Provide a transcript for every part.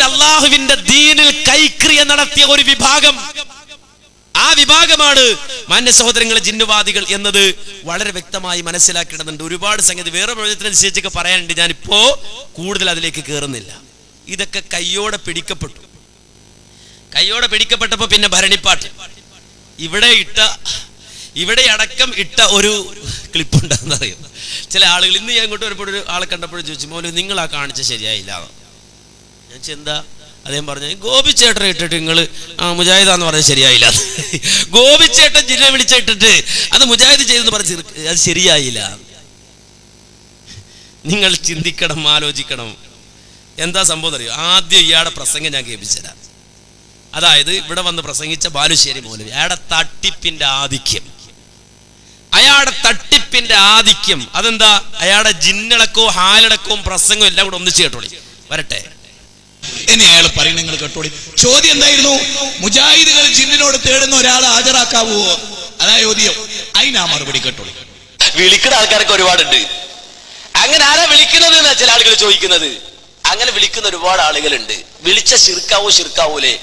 രൂപത്തിൽ അള്ളാഹുവിന്റെ ദീനിൽ കൈക്രിയ നടത്തിയ ഒരു വിഭാഗം. ആ വിഭാഗമാണ് മാന്യ സഹോദരങ്ങളെ ജിന്നുവാദികൾ എന്നത് വളരെ വ്യക്തമായി മനസ്സിലാക്കേണ്ടതുണ്ട്. ഒരുപാട് സംഗതി വേറെ പ്രവചനത്തിനനുസരിച്ചൊക്കെ പറയാനുണ്ട്. ഞാനിപ്പോ കൂടുതൽ അതിലേക്ക് കയറുന്നില്ല. ഇതൊക്കെ കയ്യോടെ പിടിക്കപ്പെട്ടപ്പോ പിന്നെ ഭരണിപ്പാട്ട് ഇവിടെ അടക്കം ഇട്ട ഒരു ക്ലിപ്പുണ്ടെന്നറിയാം. ചില ആളുകൾ ഇന്ന് ഞാൻ ഇങ്ങോട്ട് വരുമ്പോൾ ഒരു ആളെ കണ്ടപ്പോഴും ചോദിച്ചു, മോനെ നിങ്ങൾ ആ കാണിച്ച ശരിയായില്ല. ഞാൻ എന്താ? അദ്ദേഹം പറഞ്ഞു, ഗോപിച്ചേട്ടനെ ഇട്ടിട്ട് നിങ്ങൾ മുജാഹിദാന്ന് പറഞ്ഞത് ശരിയായില്ല. ഗോപിച്ചേട്ടൻ ജില്ല വിളിച്ചിട്ടിട്ട് അത് മുജാഹിദ് ചെയ്തെന്ന് പറഞ്ഞ് അത് ശരിയായില്ല. നിങ്ങൾ ചിന്തിക്കണം, ആലോചിക്കണം. എന്താ സംഭവം അറിയോ? ആദ്യം ഇയാളുടെ പ്രസംഗം ഞാൻ കേൾപ്പിച്ചുതരാം. അതായത് ഇവിടെ വന്ന് പ്രസംഗിച്ച ബാലുശ്ശേരി മൗലവി, അയാളുടെ തട്ടിപ്പിന്റെ ആധിക്യം അതെന്താ? അയാളുടെ ജിന്നടക്കവും ഹാലടക്കവും പ്രസംഗവും എല്ലാം കൂടെ ഒന്നിച്ച് കേട്ടോളി. വരട്ടെ. ഇനി അയാൾ പറയുന്നത് നിങ്ങൾ കേട്ടോളി. ചോദ്യം എന്തായിരുന്നു? മുജാഹിദുകൾ ജിന്നിനോട് തേടുന്ന ഒരാളെ ഹാജരാക്കാവോ? അതാ ചോദ്യം. അതിനാ മറുപടി കേട്ടോളി. വിളിക്കുന്ന ആൾക്കാരൊക്കെ ഒരുപാടുണ്ട്. അങ്ങനെ ആരാ വിളിക്കുന്നത് എന്നാ ചില ആളുകൾ ചോദിക്കുന്നത്. അങ്ങനെ വിളിക്കുന്ന ഒരുപാട് ആളുകളുണ്ട്. വിളിച്ച ശിർക്കാവൂലേ?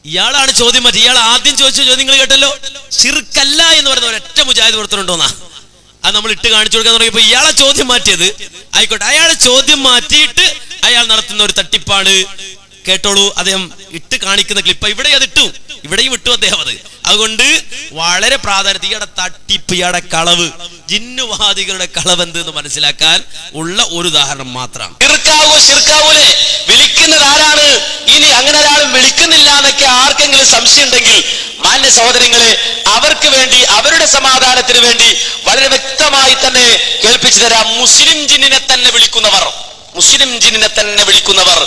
ഇയാളാണ് ചോദ്യം മാറ്റി. ഇയാൾ ആദ്യം ചോദിച്ച ചോദ്യം നിങ്ങൾ കേട്ടല്ലോ. ശിർക്കല്ല എന്ന് പറയുന്ന ഒരൊറ്റ മുജാഹിദ് പുറത്തുണ്ടോന്നാ. അത് നമ്മൾ ഇട്ട് കാണിച്ചു കൊടുക്കാൻ തുടങ്ങിയപ്പോ ഇയാളെ ചോദ്യം മാറ്റിയത്. ആയിക്കോട്ടെ, അയാളെ ചോദ്യം മാറ്റിയിട്ട് അയാൾ നടത്തുന്ന ഒരു തട്ടിപ്പാണ്. കേട്ടോളൂ, അദ്ദേഹം ഇട്ട് കാണിക്കുന്ന ക്ലിപ്പ്. ഇവിടെയും ഇട്ടു അദ്ദേഹം അത്. അതുകൊണ്ട് വളരെ പ്രാധാന്യത്തിൽ ഇയാളുടെ തട്ടിപ്പ്, ഇയാളുടെ കളവ്, ജിന്നുവാദികളുടെ കളവ് എന്തെന്ന് മനസ്സിലാക്കാൻ ഉള്ള ഒരു ഉദാഹരണം മാത്രം. ശിർക്കാവൂലേ വിളിക്കുന്നത് ആരാണ്? ഇനി അങ്ങനെ ഒരാൾ വിളിക്കുന്നില്ല എന്നൊക്കെ ആർക്കെങ്കിലും സംശയം ഉണ്ടെങ്കിൽ മാന്യ സഹോദരങ്ങളെ, അവർക്ക് വേണ്ടി, അവരുടെ സമാധാനത്തിന് വേണ്ടി വളരെ വ്യക്തമായി തന്നെ കേൾപ്പിച്ചു തരാം. മുസ്ലിം ജിന്നിനെ തന്നെ വിളിക്കുന്നവർ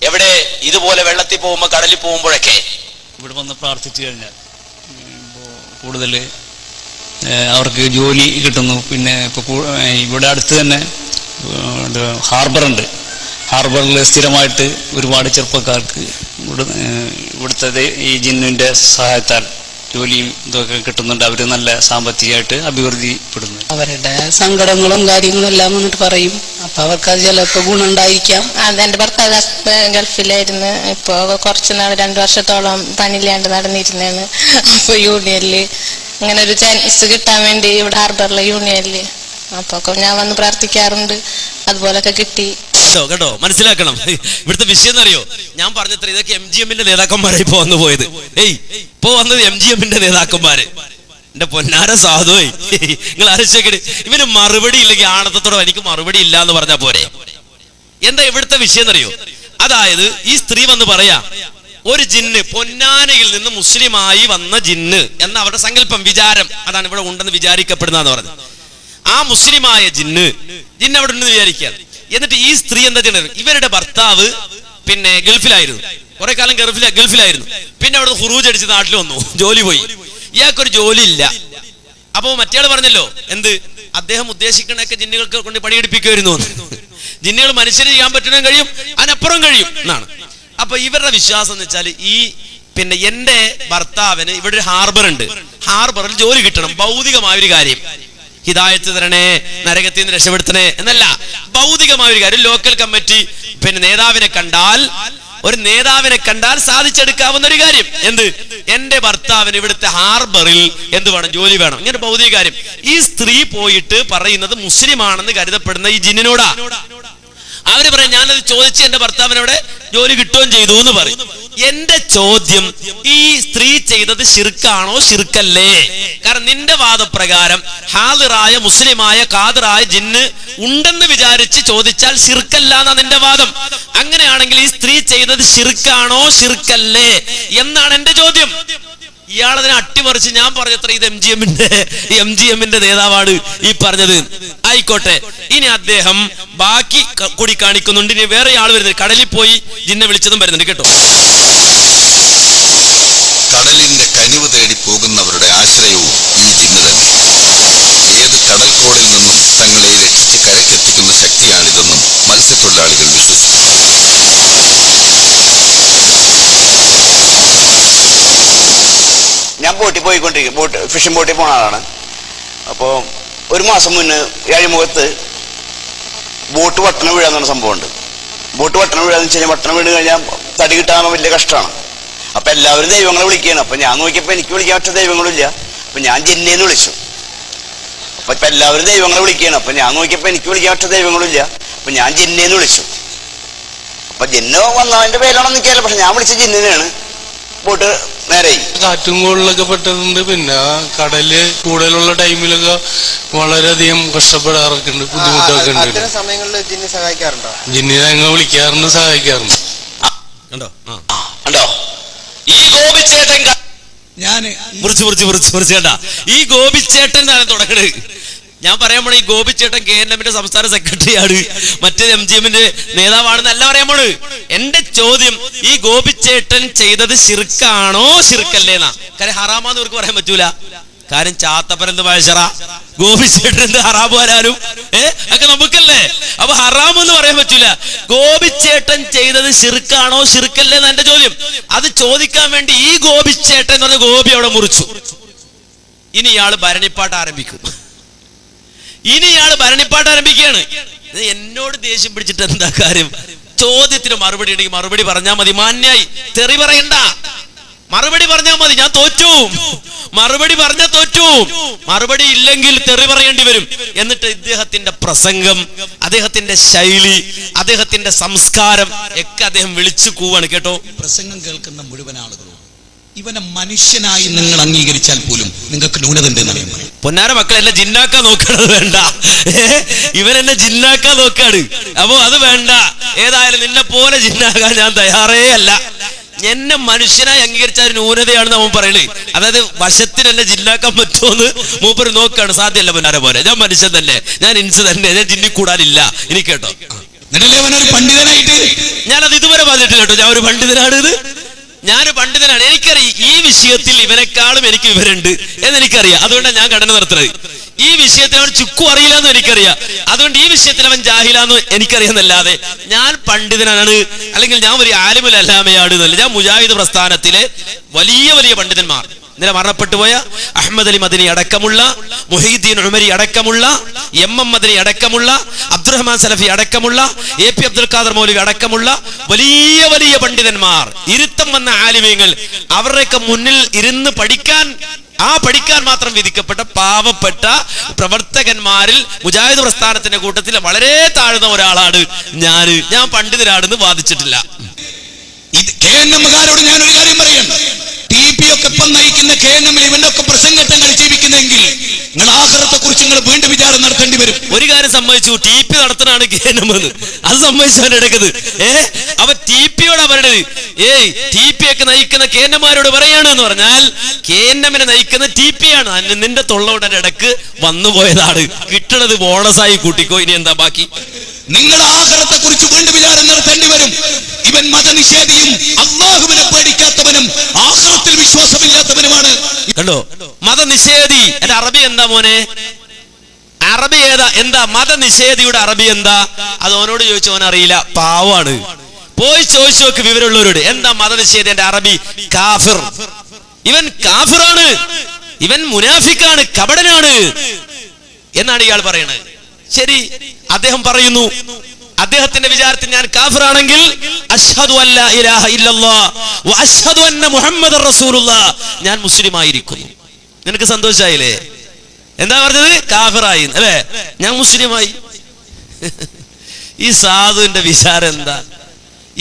എവിടെ? ഇതുപോലെ വെള്ളത്തിൽ പോകുമ്പോൾ, കടലിൽ പോകുമ്പോഴൊക്കെ ഇവിടെ വന്ന് പ്രാർത്ഥിച്ചു കഴിഞ്ഞാൽ കൂടുതൽ അവർക്ക് ജോലി കിട്ടുന്നു. പിന്നെ ഇപ്പോൾ ഇവിടെ അടുത്ത് തന്നെ ഹാർബറുണ്ട്. ഹാർബറിൽ സ്ഥിരമായിട്ട് ഒരുപാട് ചെറുപ്പക്കാർക്ക് ഇവിടുത്തെ ഈ ജിന്നിൻ്റെ സഹായത്താൽ ജോലിയും ഇതൊക്കെ കിട്ടുന്നുണ്ട്. അവർ നല്ല സാമ്പത്തികമായിട്ട് അഭിവൃദ്ധിപ്പെടുന്നു. അവരുടെ സങ്കടങ്ങളും കാര്യങ്ങളും എല്ലാം വന്നിട്ട് പറയും. അപ്പൊ അവർക്ക് അത് ചിലപ്പോൾ ഗുണമുണ്ടായിരിക്കാം. അതെന്റെ ഭർത്താവ് ഗൾഫിലായിരുന്നു. ഇപ്പൊ കുറച്ച് നാൾ 2 വർഷത്തോളം പണിയില്ലാണ്ട് നടന്നിരുന്നാണ്. അപ്പൊ യൂണിയനില് അങ്ങനെ ഒരു ചാൻസ് കിട്ടാൻ വേണ്ടി ഇവിടെ ഹാർബറിലെ യൂണിയനില് അപ്പൊ ഞാൻ വന്ന് പ്രാർത്ഥിക്കാറുണ്ട്. അതുപോലൊക്കെ കിട്ടി. കേട്ടോ, മനസ്സിലാക്കണം. ഇവിടുത്തെ വിഷയം എന്നറിയോ? ഞാൻ പറഞ്ഞത്ര ഇതൊക്കെ MGMന്റെ നേതാക്കന്മാരെ ഇപ്പൊ വന്നു പോയത്. ഇപ്പൊ വന്നത് MGMന്റെ നേതാക്കന്മാര്. എന്റെ പൊന്നാര സാധുവേ, നിങ്ങൾ ആലോചിക്കട്ടെ. ഇവന് മറുപടി ഇല്ലെങ്കിൽ ആണത്തത്തോടെ എനിക്ക് മറുപടി ഇല്ല എന്ന് പറഞ്ഞാ പോരെ? എന്താ ഇവിടുത്തെ വിഷയം എന്നറിയോ? അതായത് ഈ സ്ത്രീ വന്ന് പറയാ, ഒരു ജിന്ന് പൊന്നാനയിൽ നിന്ന് മുസ്ലിമായി വന്ന ജിന്ന് എന്ന അവരുടെ സങ്കല്പം, വിചാരം അതാണ് ഇവിടെ ഉണ്ടെന്ന് വിചാരിക്കപ്പെടുന്നതെന്ന് പറഞ്ഞു. ആ മുസ്ലിമായ ജിന്ന് അവിടെ ഉണ്ടെന്ന് വിചാരിക്കുക. എന്നിട്ട് ഈ സ്ത്രീ എന്താ ചെയ്യുന്നത്? ഇവരുടെ ഭർത്താവ് പിന്നെ ഗൾഫിലായിരുന്നു, കുറെ കാലം ഗൾഫിലായിരുന്നു. പിന്നെ അവിടെ ഹുറൂജ് അടിച്ച് നാട്ടിൽ വന്നു, ജോലി പോയി. ഇയാൾക്കൊരു ജോലി ഇല്ല. അപ്പൊ മറ്റേയാൾ പറഞ്ഞല്ലോ, എന്ത് അദ്ദേഹം ഉദ്ദേശിക്കണൊക്കെ ജിന്നുകൾക്ക് കൊണ്ട് പണിയെടുപ്പിക്കുമായിരുന്നു. ജിന്നുകൾ മനുഷ്യന് ചെയ്യാൻ പറ്റണം കഴിയും, അതിനപ്പുറം കഴിയും എന്നാണ്. അപ്പൊ ഇവരുടെ വിശ്വാസം എന്ന് വെച്ചാൽ ഈ പിന്നെ എന്റെ ഭർത്താവിന് ഇവിടെ ഒരു ഹാർബർ ഉണ്ട്, ഹാർബറിൽ ജോലി കിട്ടണം, ഭൗതികമായ ഒരു കാര്യം. ഹിദായത്ത് തരണേ, നരകത്തിൽ നിന്ന് രക്ഷപ്പെടുത്തണേ എന്നല്ല, ഭൗതികമായ ഒരു കാര്യം. ലോക്കൽ കമ്മിറ്റി പിന്നെ ഒരു നേതാവിനെ കണ്ടാൽ സാധിച്ചെടുക്കാവുന്ന ഒരു കാര്യം. എന്ത്? എന്റെ ഭർത്താവിന് ഇവിടുത്തെ ഹാർബറിൽ എന്ത് വേണം? ജോലി വേണം. ഇങ്ങനെ ഭൗതിക കാര്യം. ഈ സ്ത്രീ പോയിട്ട് പറയുന്നത് മുസ്ലിമാണെന്ന് കരുതപ്പെടുന്ന ഈ ജിന്നിനോടാ. അവര് പറയും, ഞാനത് ചോദിച്ച് എന്റെ ഭർത്താവിനവിടെ ജോലി കിട്ടുകയും ചെയ്തു എന്ന് പറയും. എന്റെ ചോദ്യം, ഈ സ്ത്രീ ചെയ്തത് ശിർക്കാണോ ശിർക്കല്ലേ? കാരണം നിന്റെ വാദപ്രകാരം ഹാദിറായ മുസ്ലിമായ ഖാദിറായ ജിന്ന് ഉണ്ടെന്ന് വിചാരിച്ച് ചോദിച്ചാൽ ശിർക്കല്ല എന്നാ നിന്റെ വാദം. അങ്ങനെയാണെങ്കിൽ ഈ സ്ത്രീ ചെയ്തത് ശിർക്കാണോ ശിർക്കല്ലേ എന്നാണ് എന്റെ ചോദ്യം. ഇയാളതിനെ അട്ടിമറിച്ച് ഞാൻ പറഞ്ഞത്ര ഇത് MGMന്റെ നേതാവാണ് ഈ പറഞ്ഞത്. ആയിക്കോട്ടെ, ഇനി അദ്ദേഹം ബാക്കി കൂടി കാണിക്കുന്നുണ്ട്. ഇനി വേറെ ആൾ വരുന്നത്, കടലിൽ പോയി ജിന്നെ വിളിച്ചതും വരുന്നുണ്ട്. കേട്ടോ, കടലിന്റെ കനിവ് തേടി പോകുന്നവരുടെ ആശ്രയവും ഈ ജിന്ന് തന്നെ. ഏത് കടൽക്കോണിൽ നിന്നും തങ്ങളെ രക്ഷിച്ച് കരക്കെത്തിക്കുന്ന ശക്തിയാണിതെന്നും മത്സ്യത്തൊഴിലാളികൾ വിശ്വസിക്കുന്നു. ഞാൻ ബോട്ടിൽ പോയിക്കൊണ്ടിരിക്കും, ഫിഷിംഗ് ബോട്ടിൽ പോണ ആളാണ്. അപ്പോൾ 1 മാസം മുന്നേ ഏഴിമുഖത്ത് ബോട്ട് വട്ടണം വീഴാന്ന് പറഞ്ഞ സംഭവമുണ്ട്. ബോട്ട് പട്ടണം വീഴാന്ന് വെച്ച് കഴിഞ്ഞാൽ പട്ടണം വീണ് കഴിഞ്ഞാൽ തടി കിട്ടാൻ വലിയ കഷ്ടമാണ്. അപ്പൊ എല്ലാവരും ദൈവങ്ങളെ വിളിക്കുകയാണ്. അപ്പൊ ഞാൻ നോക്കിയപ്പോ എനിക്ക് വിളിക്കാൻ പറ്റ ദൈവങ്ങളില്ല. അപ്പൊ ഞാൻ ജിന്നേന്ന് വിളിച്ചു. അപ്പൊ ഇപ്പൊ എല്ലാവരും ദൈവങ്ങളെ വിളിക്കുകയാണ്. അപ്പൊ ഞാൻ നോക്കിയപ്പോ എനിക്ക് വിളിക്കാൻ പറ്റ ദൈവങ്ങളില്ല. അപ്പൊ ഞാൻ ജിന്നേന്ന് വിളിച്ചു. അപ്പൊ ജിന്ന വന്നതിന്റെ പേരാണെന്ന് എനിക്കറിയില്ല. പക്ഷെ ഞാൻ വിളിച്ച ജിന്നിനെയാണ്. ബോട്ട് നേരെ കാറ്റും കോളിലൊക്കെ പെട്ടതുണ്ട്. പിന്നെ കടല് കൂടുതലുള്ള ടൈമിലൊക്കെ വളരെയധികം കഷ്ടപ്പെടാറൊക്കെ ഉണ്ട്, ബുദ്ധിമുട്ടൊക്കെ ഉണ്ട്. സമയങ്ങളിൽ ജിന്നി സഹായിക്കാറുണ്ടോ? ജിന്നിനെ ഞങ്ങൾ വിളിക്കാറുണ്ട്, സഹായിക്കാറുണ്ട്. കണ്ടോ കണ്ടോ ഈ ഗോപിച്ചേട്ടൻ ഞാൻ മുറിച്ച് കണ്ട ഈ ഗോപിച്ചേട്ടൻ എന്നാണ് തുടങ്ങണത്. ഞാൻ പറയാൻ പോണ ഈ ഗോപിച്ചേട്ടൻ KNMന്റെ സംസ്ഥാന സെക്രട്ടറിയാണ്, മറ്റേ MGMന്റെ നേതാവാണെന്നല്ല പറയാൻ പോണ്. എന്റെ ചോദ്യം, ഈ ഗോപിച്ചേട്ടൻ ചെയ്തത് ശിർക്കാണോ ശിർക്കല്ലേന്നാ? കാര്യം ഹറാമാന്ന് ഇവർക്ക് പറയാൻ പറ്റൂല. കാര്യം ചാത്തപ്പനെന്ത് പഴശ്ശറ, ഗോപിച്ചേട്ടൻ എന്ത് ഹറാമ് വരാനും ഒക്കെ നമുക്കല്ലേ. അപ്പൊ ഹറാമെന്ന് പറയാൻ പറ്റൂല. ഗോപിച്ചേട്ടൻ ചെയ്തത് ശിർക്കാണോ ശിർക്കല്ലേന്നാ എന്റെ ചോദ്യം. അത് ചോദിക്കാൻ വേണ്ടി ഈ ഗോപിച്ചേട്ടൻ എന്ന് പറഞ്ഞ ഗോപി അവിടെ മുറിച്ചു. ഇനി ഇയാള് ഭരണിപ്പാട്ട് ആരംഭിക്കും. ആരംഭിക്കുകയാണ്. എന്നോട് ദേഷ്യം പിടിച്ചിട്ട് എന്താ കാര്യം? ചോദ്യത്തിന് മറുപടി ഉണ്ടെങ്കിൽ മറുപടി പറഞ്ഞാൽ മതി. മാന്യായി തെറി പറയണ്ട, മറുപടി പറഞ്ഞാൽ മതി. ഞാൻ തോറ്റു, മറുപടി പറഞ്ഞാൽ തോറ്റു. മറുപടി ഇല്ലെങ്കിൽ തെറി പറയേണ്ടി വരും. എന്നിട്ട് ഇദ്ദേഹത്തിന്റെ പ്രസംഗം, അദ്ദേഹത്തിന്റെ ശൈലി, അദ്ദേഹത്തിന്റെ സംസ്കാരം ഒക്കെ അദ്ദേഹം വിളിച്ചു കൂവാണ്. കേട്ടോ, പ്രസംഗം കേൾക്കുന്ന മുഴുവൻ ആളുകളും ഇവനെ മനുഷ്യനായി നിങ്ങൾ അംഗീകരിച്ചാൽ പോലും നിങ്ങൾക്ക് ന്യൂനത ഉണ്ടെന്ന് അറിയാൻ പറയും. പൊന്നാര മക്കൾ എന്നെ ജിന്നാക്കാൻ നോക്കണത് വേണ്ട. ഇവൻ എന്നെ ജിന്നാക്കാൻ നോക്കാണ്. അപ്പോ അത് വേണ്ട. ഏതായാലും നിന്നെ പോലെ ജിന്നാക്കാൻ ഞാൻ തയ്യാറേ അല്ല. എന്നെ മനുഷ്യനായി അംഗീകരിച്ച ഒരു ന്യൂനതയാണെന്ന് അവൻ പറയണേ. അതായത് വശത്തിന് എന്നെ ജിന്നാക്കാൻ പറ്റുമോന്ന് മൂപ്പര് നോക്കാണ്. സാധ്യമല്ല പൊന്നാര പോലെ. ഞാൻ മനുഷ്യൻ തന്നെ, ഞാൻ ഇൻസ് തന്നെ, ഞാൻ ജിന്നി കൂടാനില്ല. ഇനി കേട്ടോ, ഞാനത് ഇതുവരെ പറഞ്ഞിട്ടില്ല കേട്ടോ. ഞാൻ ഒരു പണ്ഡിതനാണ്. ഞാൻ പണ്ഡിതനാണ്. എനിക്കറിയാം ഈ വിഷയത്തിൽ ഇവനെക്കാളും എനിക്ക് വിവരമുണ്ട് എന്നെനിക്കറിയാം. അതുകൊണ്ടാണ് ഞാൻ കടന്നു നിർത്തുന്നത്. ഈ വിഷയത്തിൽ അവൻ ചുക്കും അറിയില്ല എന്ന് എനിക്കറിയാം. അതുകൊണ്ട് ഈ വിഷയത്തിൽ അവൻ ജാഹിലാന്ന് എനിക്കറിയാന്നല്ലാതെ ഞാൻ പണ്ഡിതനാണ്, അല്ലെങ്കിൽ ഞാൻ ഒരു ആലിമുൽ അല്ലാമയാണ് എന്നല്ല. ഞാൻ മുജാഹിദ് പ്രസ്ഥാനത്തിലെ വലിയ വലിയ പണ്ഡിതന്മാർ, ഇന്നലെ മരണപ്പെട്ടു പോയ അഹമ്മദ് അലി മദനി അടക്കമുള്ള, മുഹീദ്ദീൻ ഉമരി അടക്കമുള്ള, MM മദനി അടക്കമുള്ള, അബ്ദുറഹ്മാൻ സലഫി അടക്കമുള്ള, AP അബ്ദുൽ ഖാദർ മൗലവി അടക്കമുള്ള വലിയ വലിയ പണ്ഡിതന്മാർ, ഇരുത്തം വന്ന ആലിമീങ്ങൾ, അവരുടെയൊക്കെ മുന്നിൽ ഇരുന്ന് പഠിക്കാൻ മാത്രം വിധിക്കപ്പെട്ട പാവപ്പെട്ട പ്രവർത്തകന്മാരിൽ മുജാഹിദ് പ്രസ്ഥാനത്തിന്റെ കൂട്ടത്തിൽ വളരെ താഴ്ന്ന ഒരാളാണ് ഞാൻ പണ്ഡിതനാണെന്ന് വാദിച്ചിട്ടില്ല. KNMകാരോട് ഞാനൊരു കാര്യം പറയാം. TP ഒക്കെ ഇപ്പം നയിക്കുന്ന KNMൽ ഇവനൊക്കെ പ്രസംഗങ്ങൾ ജീവിക്കുന്നെങ്കിൽ നിങ്ങൾ ആഖിറത്തെ കുറിച്ച് നിങ്ങൾ വീണ്ടും വിചാരം നടത്തേണ്ടി വരും. ഒരു കാര്യം സമ്മതിച്ചു, TP നടത്തണാണ് KNM എന്ന്. അത് സമ്മതിച്ചാണ് എടുക്കുന്നത്. അവ TPയോടാ പറയണത്. TP ഒക്കെ നയിക്കുന്ന KNMമാരോട് പറയാണ് എന്ന് പറഞ്ഞാൽ KNMനെ നയിക്കുന്ന TP ആണ്. നിന്റെ തൊള്ളയുടെ ഇടക്ക് വന്നുപോയതാണ്. കിട്ടണത് ബോണസായി കൂട്ടിക്കോ. ഇനി എന്താ ബാക്കി? നിങ്ങൾ ആഖിറത്തെ കുറിച്ച് വീണ്ടും വിചാരം നടത്തേണ്ടി വരും. ഇവൻ മതനിഷേധിയും അല്ലാഹുവിനെ പേടിക്കാത്തവനും ആഖിറത്തിൽ വിശ്വാസമില്ലാത്തവനുമാണ്. കണ്ടോ, മതനിഷേധി. എന്റെ അറബി എന്താ മോനെ? അറബി എന്താ മതനിഷേധിയുടെ അറബി എന്താ? അത് അവനോട് ചോദിച്ചു, അവൻ അറിയില്ല, പാവാണ്. പോയി ചോദിച്ചു നോക്ക് വിവരമുള്ളവരോട്. എന്താ മതനിഷേധി എന്റെ അറബി? കാഫിർ. ഇവൻ കാഫിറാണ്, ഇവൻ മുനാഫിക്കാണ്, കപടനാണ് എന്നാണ് ഇയാൾ പറയണത്. ശരി, അദ്ദേഹം പറയുന്നു, അദ്ദേഹത്തിന്റെ വിചാരത്തിൽ ഞാൻ കാഫിറാണെങ്കിൽ അശ്ഹദു അല്ലാ ഇലാഹ ഇല്ലല്ലാഹ് വ അശ്ഹദു അന്ന മുഹമ്മദർ റസൂലുള്ളാഹ്, ഞാൻ മുസ്ലിം ആയിരിക്കുന്നു. നിനക്ക് സന്തോഷായില്ലേ? എന്താ പറഞ്ഞത്? കാഫിറായി അല്ലേ? ഞാൻ മുസ്ലിമായി. ഈ സാധുവിന്റെ വിചാരം എന്താ?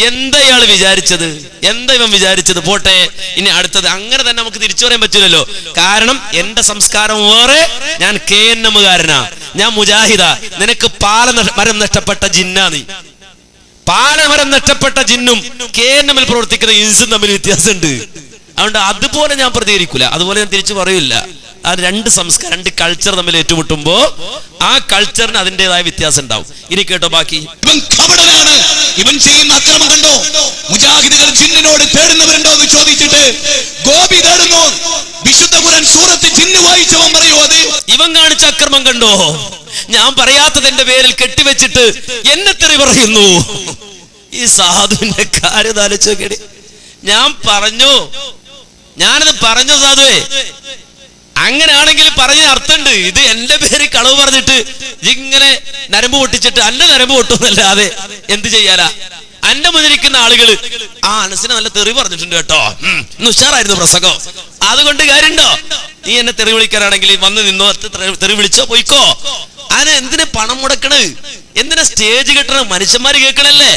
എന്താ ഇയാൾ വിചാരിച്ചത്? എന്താ ഇവൻ വിചാരിച്ചത്? പോട്ടെ, ഇനി അടുത്തത്. അങ്ങനെ തന്നെ നമുക്ക് തിരിച്ചു പറയാൻ പറ്റില്ലല്ലോ. കാരണം എന്റെ സംസ്കാരം വേറെ, ഞാൻ KNMകാരനാ, ഞാൻ മുജാഹിദാ. നിനക്ക് പാലമരം നഷ്ടപ്പെട്ട ജിന്നാ. നീ പാലമരം നഷ്ടപ്പെട്ട ജിന്നും KNMൽ പ്രവർത്തിക്കുന്ന ഇൻസും തമ്മിൽ വ്യത്യാസമുണ്ട്. അതുകൊണ്ട് അതുപോലെ ഞാൻ പ്രതികരിക്കൂല, അതുപോലെ ഞാൻ തിരിച്ചു പറയില്ല. ആ രണ്ട് സംസ്കാരം, രണ്ട് കൾച്ചർ തമ്മിൽ ഏറ്റുമുട്ടുമ്പോ ആ കൾച്ചറിന് അതിൻ്റെതായ വ്യത്യാസം ഉണ്ടാവും. ഇനി കേട്ടോ ബാക്കി. ഇവൻ ചെയ്യുന്ന അക്രമം കണ്ടോ? മുജാഹിദുകൾ ജിന്നിനോട് തേടുന്നവരുണ്ടോ എന്ന് ചോദിച്ചിട്ട് ഗോപി തേടുന്നു. വിശുദ്ധ ഖുർആൻ സൂറത്ത് ജിന്ന് വായിച്ചവൻ പറയോ അത്? ഇവൻ കാണിച്ച അക്രമം കണ്ടോ? ഞാൻ പറയാത്തതിന്റെ പേരിൽ കെട്ടിവെച്ചിട്ട് എന്നെ തെറി പറയുന്നു. ഈ സാധുവിന്റെ കാര്യം ആലോചിച്ചോക്കടി. ഞാനത് പറഞ്ഞു സാധുവേ. അങ്ങനെയാണെങ്കിൽ പറഞ്ഞ അർത്ഥമുണ്ട്. ഇത് എന്റെ പേര് കളവ് പറഞ്ഞിട്ട് ഇങ്ങനെ നരമ്പ് പൊട്ടിച്ചിട്ട് അല്ല നരമ്പ് പൊട്ടുന്നല്ലാതെ എന്ത് ചെയ്യാനാ? എന്റെ മുന്നിലിരിക്കുന്ന ആളുകൾ ആ അനസിനെ നല്ല തെറി പറഞ്ഞിട്ടുണ്ട് കേട്ടോ, ഇന്ന് ഉഷാറായിരുന്നു പ്രസംഗം, അതുകൊണ്ട് കാര്യമുണ്ടോ? നീ എന്നെ തെറി വിളിക്കാനാണെങ്കിൽ വന്ന് നിന്നോ, തെറി വിളിച്ചോ പോയിക്കോ. അതിന് എന്തിനാ പണം മുടക്കണ്? എന്തിനാ സ്റ്റേജ് കെട്ടണം? മനുഷ്യന്മാര് കേൾക്കണല്ലേ?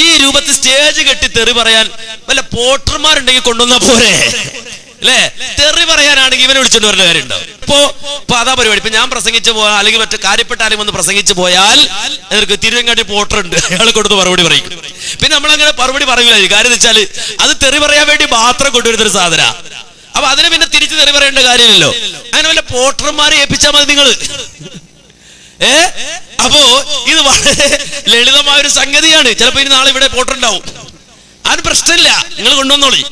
ഈ രൂപത്തിൽ സ്റ്റേജ് കെട്ടി തെറി പറയാൻ വല്ല പോട്ടർമാരുണ്ടെങ്കിൽ കൊണ്ടുവന്നാ പോരെ അല്ലേ? തെറി പറയാനാണെങ്കിൽ ഇവനെ വിളിച്ചോണ്ട് വരേണ്ട കാര്യമുണ്ടോ? ഇപ്പൊ അതാ പരിപാടി. ഇപ്പൊ ഞാൻ പ്രസംഗിച്ചു പോയാൽ അല്ലെങ്കിൽ മറ്റു കാര്യപ്പെട്ട ആരും വന്ന് പ്രസംഗിച്ചു പോയാൽ അവർക്ക് തിരുവങ്ങാട്ടി പോട്ടർ ഉണ്ട്, അയാൾ കൊടുത്ത് മറുപടി പറയും. പിന്നെ നമ്മളങ്ങനെ മറുപടി പറയൂല. കാര്യം എന്ന് വെച്ചാൽ അത് തെറി പറയാൻ വേണ്ടി മാത്രം കൊണ്ടുവരുന്നൊരു സാധന. അപ്പൊ അതിന് പിന്നെ തിരിച്ചു തെറി പറയേണ്ട കാര്യമില്ലല്ലോ. അങ്ങനെ വല്ല പോട്ടർമാരെ ഏൽപ്പിച്ചാൽ മതി നിങ്ങൾ. അപ്പോ ഇത് വളരെ ലളിതമായ ഒരു സംഗതിയാണ്. ചിലപ്പോ ഇനി നാളെ ഇവിടെ പോട്ടർ ഉണ്ടാവും, അത് പ്രശ്നമില്ല, നിങ്ങൾ കൊണ്ടുവന്നോളി.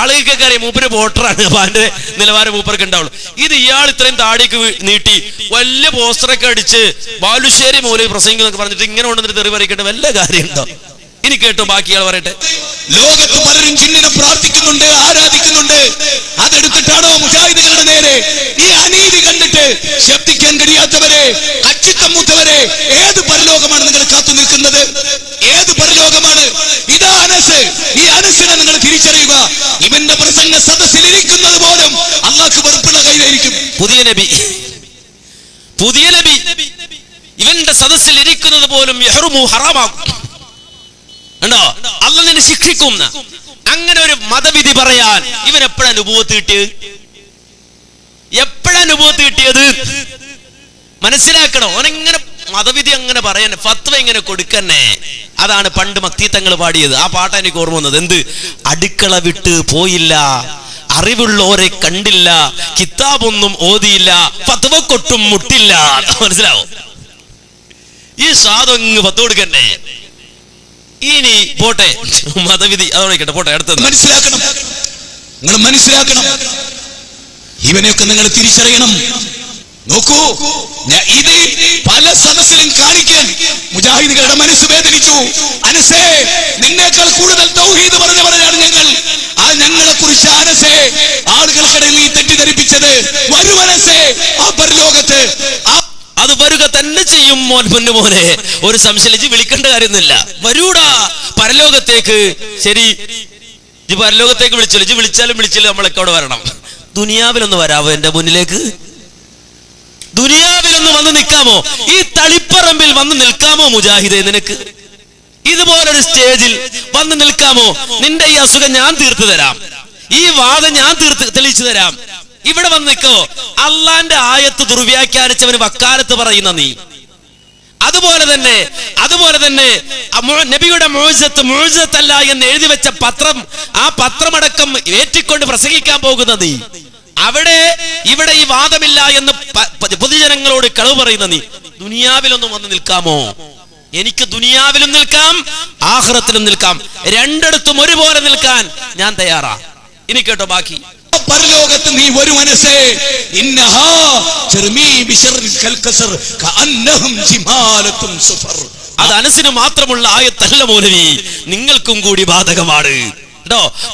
ആളുകൾക്കൊക്കെ അറിയാം മൂപ്പര് വോട്ടറാണ്, അപ്പൊ അതിന്റെ നിലവാരം മൂപ്പർക്ക് ഉണ്ടാവുള്ളൂ. ഇത് ഇയാൾ ഇത്രയും താടിക്ക് നീട്ടി വലിയ പോസ്റ്ററൊക്കെ അടിച്ച് ബാലുശ്ശേരി മൗലവി പ്രസംഗിക്കുന്നൊക്കെ പറഞ്ഞിട്ട് ഇങ്ങനെ കൊണ്ടുവന്നിട്ട് തെറി പറയിക്കേണ്ട വല്ല കാര്യമുണ്ടോ? ഇനി കേട്ടോ, ബാക്കി ആൾ പറയട്ടെ. ലോകത്ത് പലരും ജിന്നിനെ പ്രാർത്ഥിക്കുന്നുണ്ട്, ആരാധിക്കുന്നുണ്ട്. അതെടുത്തിട്ടാണോ മുജാഹിദുകളുടെ നേരെ ഈ അനീതി കണ്ടിട്ട് ശബ്ദിക്കാൻ കഴിയാത്തവരെ, കച്ചിക്കമ്മൂത്തവരെ, ഏത് പരലോകമാണ് നിങ്ങൾ കാത്തു നിൽക്കുന്നത്? ഏത് പരലോകമാണ്? ഇതാ അനസ്. ഈ അനസിനെ നിങ്ങൾ തിരിച്ചറിയുക. ഇവന്റെ പ്രസംഗ സദസ്സിൽ ഇരിക്കുന്നത് പോലും അള്ളാഹ്ക്ക് വെറുപ്പുള്ള കയ്യിലായിരിക്കും. പുതിയ നബി ഇവന്റെ സദസ്സിൽ ഇരിക്കുന്നത് പോലും ഹറാമാകും. കണ്ടോ? അള്ളാഹ് നിന്നെ ശിക്ഷിക്കും. അങ്ങനെ ഒരു മതവിധി പറയാൻ ഇവൻ എപ്പോഴാ നുബുവത്ത് കിട്ടിയത്? എപ്പോഴാ നുബുവത്ത് കിട്ടിയത്? മനസ്സിലാക്കണം. ഓനെങ്ങനെ മതവിധി അങ്ങനെ പറയാൻ, ഫത്വ ഇങ്ങനെ കൊടുക്കന്നെ. അതാണ് പണ്ട് മക്തീത്തങ്ങൾ പാടിയത്. ആ പാട്ടാ എനിക്ക് ഓർമ്മ വന്നത്. എന്ത്? അടുക്കള വിട്ട് പോയില്ല, അറിവുള്ളോരെ കണ്ടില്ല, കിതാബൊന്നും ഓതിയില്ല, ഫത്വ കൊട്ടും മുട്ടില്ല. മനസ്സിലാവും? ഈ സാധു ഫത്വ കൊടുക്കന്നെ. ഇനി പോട്ടെ, മതവിധി അതോടെ പോട്ടെ. അടുത്തത് മനസ്സിലാക്കണം. നിങ്ങൾ മനസ്സിലാക്കണം. ഇവനെയൊക്കെ നിങ്ങൾ തിരിച്ചറിയണം. നോക്കൂ, ഇത് പല സദസ്സിലും കാണിക്കാൻ മുജാഹിദുകളുടെ മനസ്സ് വേദനിച്ചു. അനസേ, നിന്നേക്കാൾ കൂടുതൽ തൗഹീദ് പറഞ്ഞവരാണ് ഞങ്ങൾ. ആ ഞങ്ങളെ കുറിച്ച് അനസേ ആളുകൾക്കിടയിൽ നീ തെറ്റിദ്ധരിപ്പിച്ചത്. വരൂ അനസേ, ആ പരലോകത്ത് അത് വരിക തന്നെ ചെയ്യും മോനെ. ഒരു സംശയം വിളിക്കേണ്ട കാര്യമൊന്നുമില്ല. വരൂടാ പരലോകത്തേക്ക്. ശരി, ഇജ് പരലോകത്തേക്ക് വിളിച്ചല്ലോ. ഇജ് വിളിച്ചാലും വിളിച്ചില്ല നമ്മളൊക്കെ അവിടെ വരണം. ദുനിയാവിലൊന്ന് വരാവോ എന്റെ മുന്നിലേക്ക്? ദുനിയാവിലൊന്ന് വന്ന് നിൽക്കാമോ? ഈ തളിപ്പറമ്പിൽ വന്ന് നിൽക്കാമോ മുജാഹിദേ? നിനക്ക് ഇതുപോലൊരു സ്റ്റേജിൽ വന്ന് നിൽക്കാമോ? നിന്റെ ഈ അസുഖം ഞാൻ തീർത്തു തരാം, ഈ വാദം ഞാൻ തെളിയിച്ചു തരാം. ഇവിടെ വന്ന് നിൽക്കോ? അള്ളാന്റെ ആയത്ത് ദുർവ്യാഖ്യാനിച്ചവന് വക്കാലത്ത് പറയുന്ന നീ. അതുപോലെ തന്നെ നബിയുടെ മുഅ്ജിസത്തല്ല എന്ന് എഴുതി വെച്ച പത്രം, ആ പത്രമടക്കം ഏറ്റിക്കൊണ്ട് പ്രസംഗിക്കാൻ പോകുന്ന നീ. ഇവിടെ ഈ വാദമില്ല എന്ന് പൊതുജനങ്ങളോട് കളവ് പറയുന്ന നീ. ദുനിയാവിലൊന്നും വന്ന് നിൽക്കാമോ? എനിക്ക് ദുനിയാവിലും നിൽക്കാം, ആഖിറത്തിലും നിൽക്കാം. രണ്ടിടത്തും ഒരുപോലെ നിൽക്കാൻ ഞാൻ തയ്യാറാ. ഇനി കേട്ടോ ബാക്കി. പരലോകത്ത് നീ ഒരു മനസ്സേ, ഇന്നഹാ തർമീ ബിശർരിൻ കൽകസർ കഅന്നഹും ജിമാലത്തുൻ സുഫർ. അത് അനസിന് മാത്രമുള്ള ആയത്തല്ല മൗലവി, നിങ്ങൾക്കും കൂടി ബാധകമാണ്.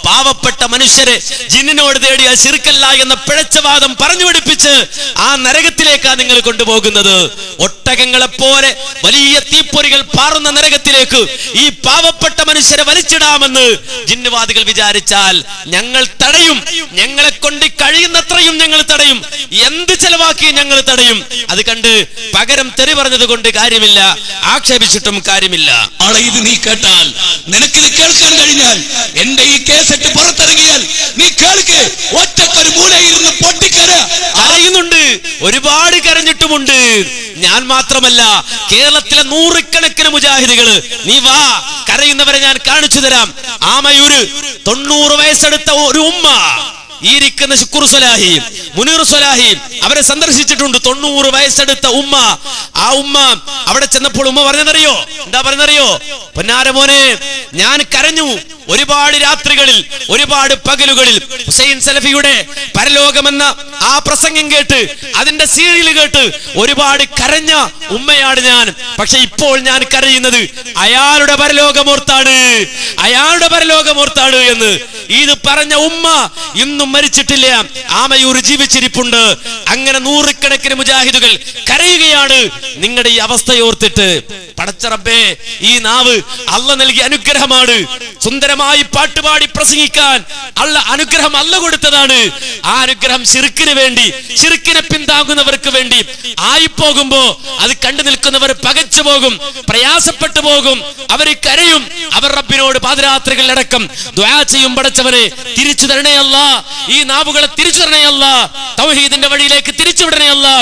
പാവപ്പെട്ട മനുഷ്യരെ ജിന്നിനോട് തേടിയ ശിർക്കല്ല എന്ന പിഴച്ചവാദം പറഞ്ഞു പഠിപ്പിച്ച് ആ നരകത്തിലേക്കാണ് നിങ്ങൾ കൊണ്ടുപോകുന്നത്. ഒട്ടകങ്ങളെ പോലെ വലിയ തീപ്പൊരികൾ പാറുന്ന നരകത്തിലേക്ക് ഈ പാവപ്പെട്ട മനുഷ്യരെ വലിച്ചിടാമെന്ന് ജിന്നുവാദികൾ വിചാരിച്ചാൽ ഞങ്ങൾ തടയും. ഞങ്ങളെ കൊണ്ട് കഴിയുന്നത്രയും ഞങ്ങൾ തടയും. എന്ത് ചെലവാക്കി ഞങ്ങൾ തടയും. അത് കണ്ട് പകരം തെറി പറഞ്ഞത് കൊണ്ട് കാര്യമില്ല, ആക്ഷേപിച്ചിട്ടും കാര്യമില്ല. ഇത് നീ കേട്ടാൽ, നിനക്കിത് കേൾക്കാൻ കഴിഞ്ഞാൽ, എന്റെ ഈ കേസറ്റ് പുറത്തിറങ്ങിയാൽ നീ കേൾക്ക്. ഒറ്റക്കൊരു മൂലയിരുന്ന് കരയുന്നുണ്ട്, ഒരുപാട് കരഞ്ഞിട്ടുമുണ്ട്. ഞാൻ മാത്രമല്ല, കേരളത്തിലെ നൂറുകണക്കിന് മുജാഹിദുകള്. നീ വാ, കരയുന്നവരെ ഞാൻ കാണിച്ചു തരാം. ആമയൂര് 90 വയസ്സെടുത്ത ഒരു ഉമ്മ, ഈ ഇരിക്കുന്ന ശുക്കൂർ സ്വലാഹി, മുനീർ സ്വലാഹി, അവരെ സന്ദർശിച്ചിട്ടുണ്ട്. 90 വയസ്സെടുത്ത ഉമ്മ. ആ ഉമ്മ അവിടെ ചെന്നപ്പോൾ ഉമ്മ പറഞ്ഞറിയോ? എന്താ പറഞ്ഞറിയോ? പൊന്നാര മോനെ, ഞാൻ കരഞ്ഞു. ഒരുപാട് രാത്രികളിൽ, ഒരുപാട് പകലുകളിൽ ഹുസൈൻ സലഫിയുടെ പരലോകമെന്ന ആ പ്രസംഗം കേട്ട്, അതിന്റെ സീരിയൽ കേട്ട് ഒരുപാട് കരഞ്ഞ ഉമ്മയാണ് ഞാൻ. പക്ഷെ ഇപ്പോൾ ഞാൻ കരയുന്നത് അയാളുടെ പരലോകമോർത്താണ്, അയാളുടെ പരലോകമോർത്താണ് എന്ന് ഇത് പറഞ്ഞ ഉമ്മ ഇന്നും മരിച്ചിട്ടില്ല, ആമയൂർ ജീവിച്ചിരിപ്പുണ്ട്. അങ്ങനെ നൂറുകണക്കിന് മുജാഹിദുകൾ കരയുകയാണ് നിങ്ങളുടെ ഈ അവസ്ഥയോർത്തിട്ട്. പടച്ച റബ്ബേ, ഈ നാവ് അള്ള നൽകിയ അനുഗ്രഹമാണ്. സുന്ദരമായി പാട്ടുപാടി പ്രസംഗിക്കാൻ അനുഗ്രഹം അല്ല കൊടുത്തതാണ്. ആ അനുഗ്രഹം ശിർക്കിന് വേണ്ടി, ശിർക്കിനെ പിന്താങ്ങുന്നവർക്ക് വേണ്ടി ആയിപ്പോകുമ്പോ അത് കണ്ടു നിൽക്കുന്നവർ പകച്ചു പോകും, പ്രയാസപ്പെട്ടു പോകും, അവർ കരയും. അവർ റബ്ബിനോട് പാതിരാത്രികളിലടക്കം ദുആ ചെയ്യും, പടച്ചവനെ തിരിച്ചു തരണേ അല്ലാ, ഈ നാവുകളെ തിരിച്ചു തരണേ അല്ലാ, തൗഹീദിന്റെ വഴിയിലേക്ക് തിരിച്ചുവിടണേ അല്ലാ,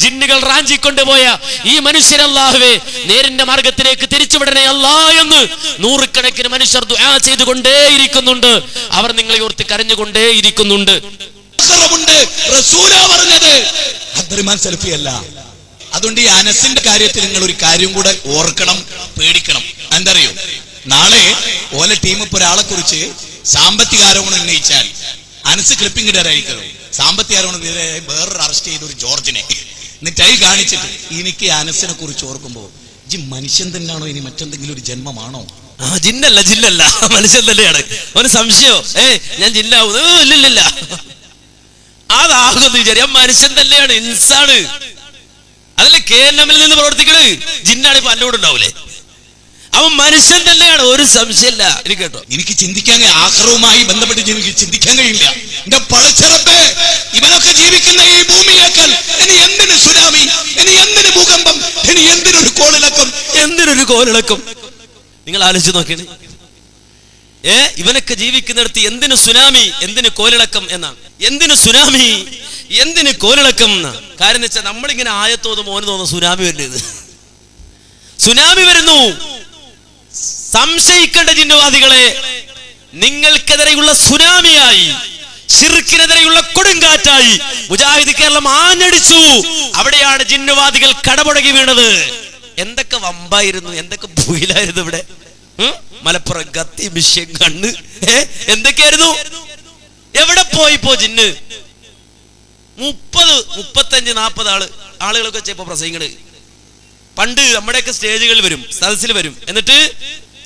ജിന്നുകൾ റാഞ്ചിക്കൊണ്ടുപോയ ഈ മനുഷ്യരല്ലാഹുവേ നേരിന്റെ മാർഗത്തിലേക്ക് തിരിച്ചുവിടണേ അല്ലാ എന്ന് നൂറുകണക്കിന് മനുഷ്യർ ദുആ ചെയ്തുകൊണ്ടേയിരിക്കുന്നുണ്ട്. അവർ നിങ്ങളെ ഓർത്ത് കരഞ്ഞുകൊണ്ടേയിരിക്കുന്നുണ്ട്. അതുകൊണ്ട് ഈ അനസിന്റെ കാര്യത്തിൽ നിങ്ങൾ ഒരു കാര്യം കൂടെ ഓർക്കണം, പേടിക്കണം. എന്തറിയോ, നാളെ ഓല ടീം ഇപ്പൊ ഒരാളെ കുറിച്ച് സാമ്പത്തിക ആരോപണം ഉന്നയിച്ചാൽ അനസ് ക്ലിപ്പിംഗ് ഇടാനായിരിക്കും. സാമ്പത്തിക ആരോപണം വേറൊരു അറസ്റ്റ് ചെയ്ത ഒരു ജോർജിനെ എന്നിട്ടായി കാണിച്ചിട്ട് എനിക്ക് അനസിനെ കുറിച്ച് ഓർക്കുമ്പോ ജി മനുഷ്യൻ തന്നെയാണോ ഇനി മറ്റെന്തെങ്കിലും ഒരു ജന്മമാണോ? ജിന്നല്ല, ജിന്നല്ല, മനുഷ്യൻ തന്നെയാണ്. അവന് സംശയോ ഞാൻ ജിന്നാവുന്നു, ഇല്ലില്ല, അതാകുന്നു വിചാരിച്ച മനുഷ്യൻ തന്നെയാണ്, ഇൻസാണ്. അതല്ലേ KNM നിന്ന് പ്രവർത്തിക്കണ്, ജിന്നാണ് ഇപ്പൊ എന്നോട് ഉണ്ടാവൂലേ. അവൻ മനുഷ്യൻ തന്നെയാണ്, ഒരു സംശയമില്ല. എനിക്ക് കേട്ടോ, എനിക്ക് ചിന്തിക്കാൻ ആഹ്റവുമായി ബന്ധപ്പെട്ട് എനിക്ക് ചിന്തിക്കാൻ കഴിയില്ല. എന്റെ പടച്ചറപ്പേ, ഇവനൊക്കെ ജീവിക്കുന്ന ഈ ഭൂമിയേക്കാൾ ഇനി എന്തിന് സുനാമി, ഇനി എന്തിന് ഭൂകമ്പം, ഇനി എന്തിനൊരു കോളിളക്കം, എന്തിനൊരു കോളിളക്കം. നിങ്ങൾ ആലോചിച്ച് നോക്കിയാണ്. ഇവനൊക്കെ ജീവിക്കുന്നിടത്ത് എന്തിനു സുനാമി, എന്തിന് കോലിളക്കം എന്നാണ്. എന്തിനു സുനാമി, എന്തിന് കോലിളക്കം എന്നാണ്. കാര്യം എന്ന് വെച്ചാൽ നമ്മളിങ്ങനെ ആയത്തോതും മോന് തോന്നുന്നു സുനാമി വരുന്നത്. സുനാമി വരുന്നു. സംശയിക്കേണ്ട ജിന്നുവാദികളെ, നിങ്ങൾക്കെതിരെയുള്ള സുനാമിയായി, ശിർക്കിനെതിരെയുള്ള കൊടുങ്കാറ്റായി മുജാഹിദ് കേരളം ആഞ്ഞടിച്ചു. അവിടെയാണ് ജിന്നുവാദികൾ കടമുടങ്ങി വീണത്. എന്തൊക്കെ വമ്പായിരുന്നു, എന്തൊക്കെ ഭൂയിലായിരുന്നു ഇവിടെ. മലപ്പുറം കത്തി, മിഷ്യൻ കണ്ണ്, എന്തൊക്കെയായിരുന്നു. എവിടെ പോയിപ്പോ ജിന്ന്? 30, 35, 40 ആളുകളൊക്കെ ചിലപ്പോ പ്രസംഗങ്ങള് പണ്ട് നമ്മുടെയൊക്കെ സ്റ്റേജുകളിൽ വരും, സദസ്സിൽ വരും. എന്നിട്ട്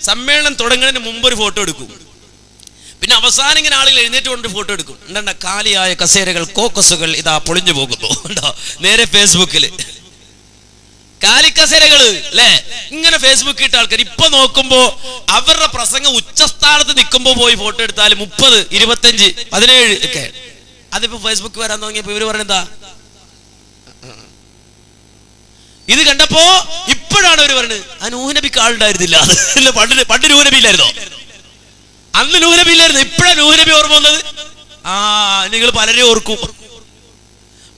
സമ്മേളനം തുടങ്ങുന്നതിന് മുമ്പ് ഒരു ഫോട്ടോ എടുക്കും. പിന്നെ അവസാനം ഇങ്ങനെ ആളുകൾ എഴുന്നേറ്റ് കൊണ്ട് ഫോട്ടോ എടുക്കും. എന്താ കാലിയായ കസേരകൾ, കോക്കസുകൾ ഇതാ പൊളിഞ്ഞു പോകുന്നു, ഉണ്ടോ നേരെ ഫേസ്ബുക്കില് കാലിക്കസേരകള് അല്ലെ, ഇങ്ങനെ ഫേസ്ബുക്കിൽ ഇട്ട ആൾക്കാർ. ഇപ്പൊ നോക്കുമ്പോ അവരുടെ പ്രസംഗം ഉച്ചസ്ഥാനത്ത് നിൽക്കുമ്പോ പോയി ഫോട്ടോ എടുത്താൽ 30, 25, 17 ഒക്കെ. അതിപ്പോ ഫേസ്ബുക്ക് വരാൻ തുടങ്ങിയപ്പോ ഇവര് പറഞ്ഞെന്താ, ഇത് കണ്ടപ്പോ ഇപ്പോഴാണ് അവര് പറഞ്ഞത് ആ നൂഹ്നബിക്ക് ആളുണ്ടായിരുന്നില്ല. പണ്ട് നൂഹ്നബി ഇല്ലായിരുന്നോ? അന്ന് നൂഹ്നബി ഇല്ലായിരുന്നു, ഇപ്പോഴാണ് നൂഹ്നബി ഓർമ്മ വന്നത്. നിങ്ങൾ പലരെയും ഓർക്കും,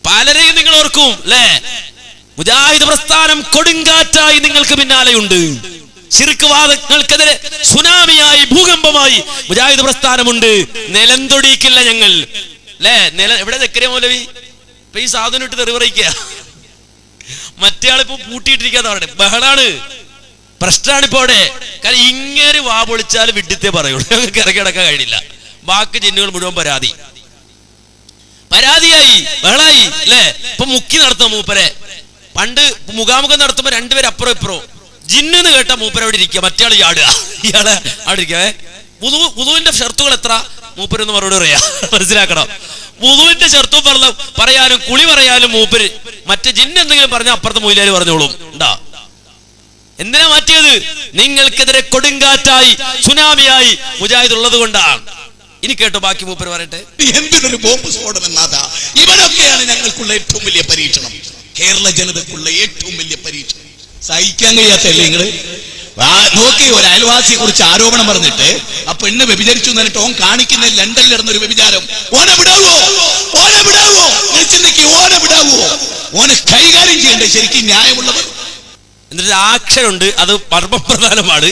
പലരെയും നിങ്ങൾ ഓർക്കും അല്ലേ. മുജാഹിദ് പ്രസ്ഥാനം കൊടുങ്കാറ്റായി നിങ്ങൾക്ക് പിന്നാലെയുണ്ട്. ശിർക്ക് വാദങ്ങൾക്കെതിരെ സുനാമിയായി, ഭൂകമ്പമായി മുജാഹിദ് പ്രസ്ഥാനമുണ്ട്. നിലം തൊടിയിക്കില്ല ഞങ്ങൾ അല്ലേ. എവിടെ സക്കറിയ മൗലവി ഇപ്പൊ ഈ സാധനം ഇട്ട് തെറിവറിയിക്കുക, മറ്റേ ആളിപ്പോ പൂട്ടിയിട്ടിരിക്കാന്ന് പറയണേ, ബഹളാണ്, പ്രശ്നമാണ് ഇപ്പൊ അവിടെ. കാരണം ഇങ്ങനെ വാ പൊളിച്ചാൽ വിഡ്ഢിത്തേ പറയുള്ളൂ, ഞങ്ങൾക്ക് ഇറക്കി കിടക്കാൻ കഴിയില്ല. ബാക്കി ജിന്നുകൾ മുഴുവൻ പരാതിയായി, ബഹളായി അല്ലേ. ഇപ്പൊ മുക്കി നടത്തും മൂപ്പരെ. പണ്ട് മുഖാമുഖം നടത്തുമ്പോ രണ്ടുപേരും അപ്പുറം ഇപ്പുറം, ജിന്നെന്ന് കേട്ട മൂപ്പര അവിടെ ഇരിക്കുക, മറ്റേ ആള് ചാടുക, ഇയാളെ അവിടെ ഇരിക്കുക. വുദുവിന്റെ ഷർത്തുകൾ എത്ര മൂപ്പരൊന്ന് മറുപടി പറയാ, മനസ്സിലാക്കണം. വുദുവിന്റെ ഷർത്തും പറയാനും കുളി പറയാനും മൂപ്പര്, മറ്റേ ജിന്ന് എന്തെങ്കിലും പറഞ്ഞാൽ അപ്പുറത്തെ മൊയിലാര് പറഞ്ഞോളും. ഉണ്ടാ എന്തിനാ മാറ്റിയത്? നിങ്ങൾക്കെതിരെ കൊടുങ്കാറ്റായി, സുനാമിയായി മുജാഹിദ് ഉള്ളത് കൊണ്ടാണ്. ഇനി കേട്ടോ ബാക്കി മൂപ്പര് പറയട്ടെ. എന്തിനൊരു ബോംബ് സ്ഫോടനം നാഥാ, ഇവനൊക്കെയാണ് ഞങ്ങൾക്കുള്ള ഏറ്റവും വലിയ പരീക്ഷണം, കേരള ജനതക്കുള്ള ഏറ്റവും വലിയ പരീക്ഷണം. സഹിക്കാൻ കഴിയാത്തല്ലേ നിങ്ങള്? നോക്കി, ഒരു അയൽവാസിയെ കുറിച്ച് ആരോപണം പറഞ്ഞിട്ട് ആ പെണ്ണ് വ്യഭിചരിച്ചു എന്നിട്ട് ഓൻ കാണിക്കുന്ന ലണ്ടനിൽ നടന്നൊരു വ്യഭിചാരം, ഓനെ വിടാവോ? ഓനെ വിടാവോ? ചിന്തിക്ക്, ഓനെ വിടാവോ? ഓനെ കൈകാര്യം ചെയ്യണ്ടേ ശരിക്കും ന്യായമുള്ളവർ? എന്നിട്ട് ആക്ഷനുണ്ട്, അത് പരമപ്രധാനമാണ്.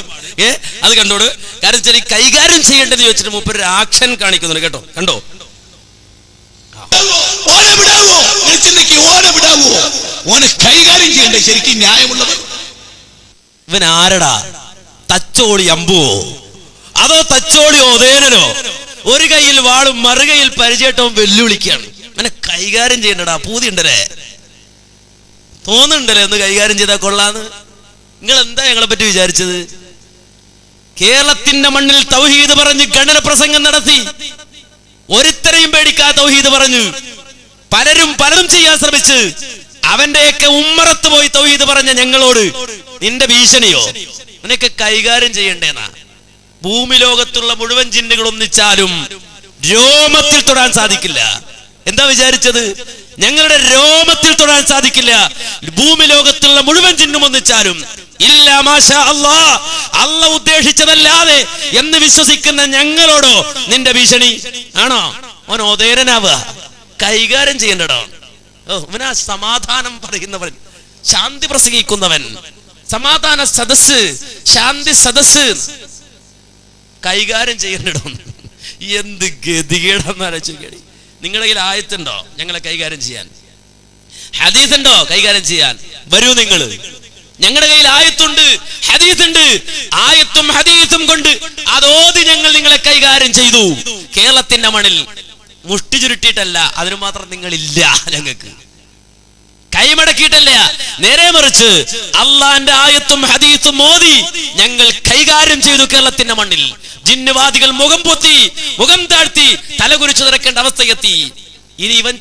അത് കണ്ടോട്. കാരണം വെച്ചാൽ കൈകാര്യം ചെയ്യേണ്ടത് വെച്ചിട്ട് മൂപ്പര് ആക്ഷൻ കാണിക്കുന്നുണ്ട്. കേട്ടോ, കണ്ടോ? ഓനെ വിടാവോ? ചിന്തിക്ക്, ഓനെ വിടാവോ? ഓനെ കൈകാര്യം ചെയ്യണ്ടേ ശരിക്കും ന്യായമുള്ളവർ? ഇവൻ ആരടാ? തച്ചോളി അമ്പുവോ? അതോ തച്ചോളിയോ ഒതേനോ? ഒരു കയ്യിൽ വാളും മറുകയിൽ പരിചയട്ടവും വെല്ലുവിളിക്കുകയാണ്. അങ്ങനെ കൈകാര്യം ചെയ്യണ്ടടാ, പൂതി ഉണ്ടല്ലേ, തോന്നുന്നുണ്ടല്ലേ ഒന്ന് കൈകാര്യം ചെയ്താൽ കൊള്ളാന്ന്. നിങ്ങൾ എന്താ ഞങ്ങളെ പറ്റി വിചാരിച്ചത്? കേരളത്തിന്റെ മണ്ണിൽ തൗഹീദ് പറഞ്ഞ് ഖണ്ഡന പ്രസംഗം നടത്തി, ഒരുത്തരെയും പേടിക്കാ തൗഹീദ് പറഞ്ഞു. പലരും പലതും ചെയ്യാൻ ശ്രമിച്ച് അവന്റെയൊക്കെ ഉമ്മറത്ത് പോയി തൗഹീദ് പറഞ്ഞ ഞങ്ങളോട് നിന്റെ ഭീഷണിയോ? നിനക്ക് കൈകാര്യം ചെയ്യണ്ടേന്നാ. ഭൂമി ലോകത്തുള്ള മുഴുവൻ ജിന്നുകൾ ഒന്നിച്ചാലും രോമത്തിൽ തൊടാൻ സാധിക്കില്ല. എന്താ വിചാരിച്ചത്? ഞങ്ങളുടെ രോമത്തിൽ തൊടാൻ സാധിക്കില്ല. ഭൂമി ലോകത്തുള്ള മുഴുവൻ ജിന്നും ഒന്നിച്ചാലും ഇല്ല മാഷാ അല്ലാ, അല്ല ഉദ്ദേശിച്ചതല്ലാതെ എന്ന് വിശ്വസിക്കുന്ന ഞങ്ങളോടോ നിന്റെ ഭീഷണി ആണോ? അവൻ ഒതേരനാവുക, കൈകാര്യം ചെയ്യണ്ടോ? അവനാ സമാധാനം പറയുന്നവൻ, ശാന്തി പ്രസംഗിക്കുന്നവൻ, സമാധാന സദസ്, ശാന്തി സദസ് കൈകാര്യം ചെയ്യണ്ടോ? എന്ത് ഗതികേടെന്ന് ആലോചിക്കടി. നിങ്ങളുടെ കയ്യിൽ ആയത്തുണ്ടോ ഞങ്ങളെ കൈകാര്യം ചെയ്യാൻ? ഹദീസ് ഉണ്ടോ കൈകാര്യം ചെയ്യാൻ? വരൂ നിങ്ങൾ. ഞങ്ങളുടെ കയ്യിൽ ആയത്തുണ്ട്, ഹദീസുണ്ട്. ആയത്തും ഹദീസും കൊണ്ട് അതോതി ഞങ്ങൾ നിങ്ങളെ കൈകാര്യം ചെയ്തു. കേരളത്തിന്റെ മണ്ണിൽ മുഷ്ടി ചുരുട്ടിയിട്ടല്ല, അതിന് മാത്രം നിങ്ങളില്ല. ഞങ്ങൾക്ക് കൈമടക്കിയിട്ടല്ല, നേരെ മറിച്ച് അള്ളാന്റെ ആയത്തും ഹദീസും മോദി ഞങ്ങൾ കൈകാര്യം ചെയ്തു കേരളത്തിന്റെ മണ്ണിൽ. ജിന്നുവാദികൾ മുഖം പൊത്തി, മുഖം താഴ്ത്തി, തലകുരിച്ചു നിറക്കേണ്ട അവസ്ഥയെത്തി. ഇനി ഇവൻ